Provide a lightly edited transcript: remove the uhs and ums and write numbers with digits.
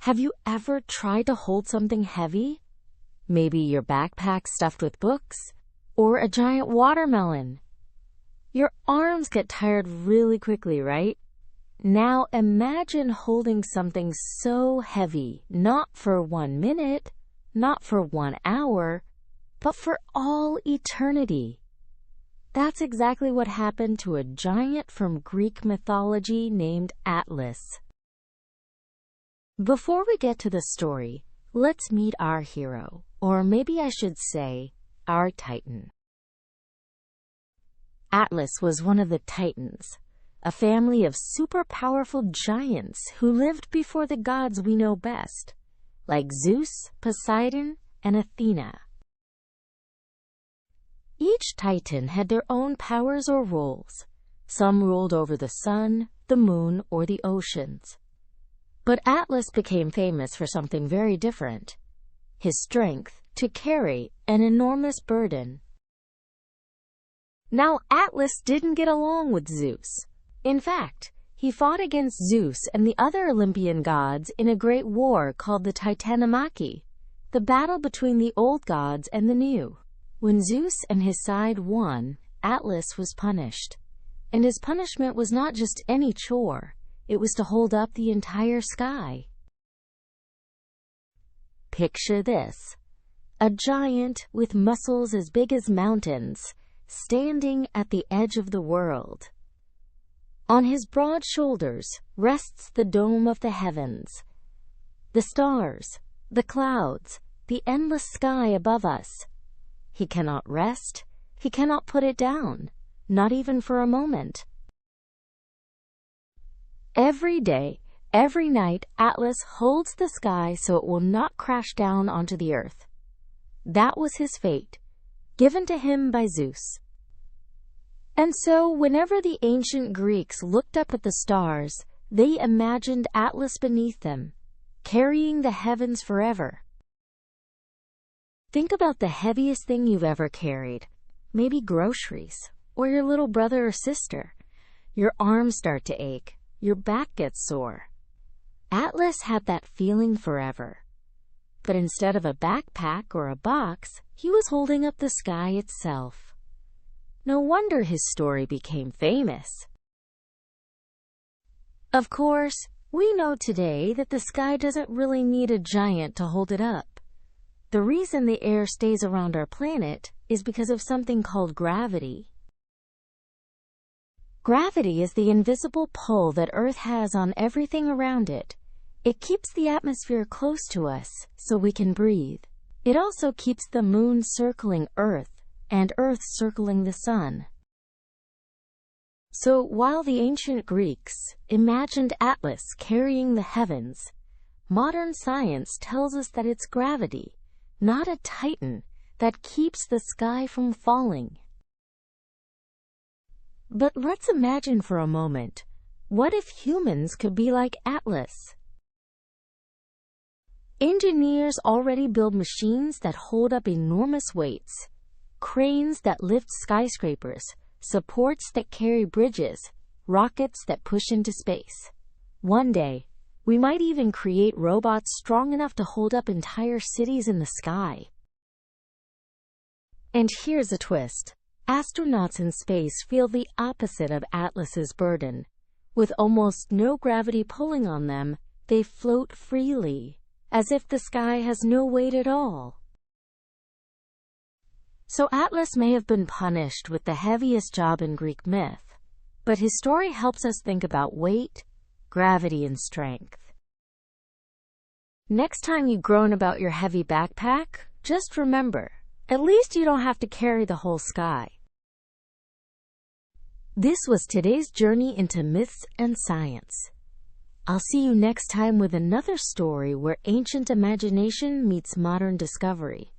Have you ever tried to hold something heavy? Maybe your backpack stuffed with books, or a giant watermelon. Your arms get tired really quickly, right? Now imagine holding something so heavy, not for 1 minute, not for 1 hour, but for all eternity. That's exactly what happened to a giant from Greek mythology named Atlas. Before we get to the story, let's meet our hero, or maybe I should say, our Titan. Atlas was one of the Titans, a family of super powerful giants who lived before the gods we know best, like Zeus, Poseidon, and Athena. Each Titan had their own powers or roles. Some ruled over the sun, the moon, or the oceans. But Atlas became famous for something very different: his strength to carry an enormous burden. Now, Atlas didn't get along with Zeus. In fact, he fought against Zeus and the other Olympian gods in a great war called the Titanomachy, the battle between the old gods and the new. When Zeus and his side won, Atlas was punished. And his punishment was not just any chore. It was to hold up the entire sky. Picture this: a giant with muscles as big as mountains, standing at the edge of the world. On his broad shoulders rests the dome of the heavens, the stars, the clouds, the endless sky above us. He cannot rest, he cannot put it down, not even for a moment. Every day, every night, Atlas holds the sky so it will not crash down onto the earth. That was his fate, given to him by Zeus. And so, whenever the ancient Greeks looked up at the stars, they imagined Atlas beneath them, carrying the heavens forever. Think about the heaviest thing you've ever carried. Maybe groceries, or your little brother or sister. Your arms start to ache. Your back gets sore. Atlas had that feeling forever. But instead of a backpack or a box, he was holding up the sky itself. No wonder his story became famous. Of course, we know today that the sky doesn't really need a giant to hold it up. The reason the air stays around our planet is because of something called gravity. Gravity is the invisible pull that Earth has on everything around it. It keeps the atmosphere close to us so we can breathe. It also keeps the moon circling Earth and Earth circling the sun. So while the ancient Greeks imagined Atlas carrying the heavens, modern science tells us that it's gravity, not a titan, that keeps the sky from falling. But let's imagine for a moment, what if humans could be like Atlas? Engineers already build machines that hold up enormous weights, cranes that lift skyscrapers, supports that carry bridges, rockets that push into space. One day, we might even create robots strong enough to hold up entire cities in the sky. And here's a twist. Astronauts in space feel the opposite of Atlas's burden. With almost no gravity pulling on them, they float freely, as if the sky has no weight at all. So Atlas may have been punished with the heaviest job in Greek myth, but his story helps us think about weight, gravity, and strength. Next time you groan about your heavy backpack, just remember, at least you don't have to carry the whole sky. This was today's journey into myths and science. I'll see you next time with another story where ancient imagination meets modern discovery.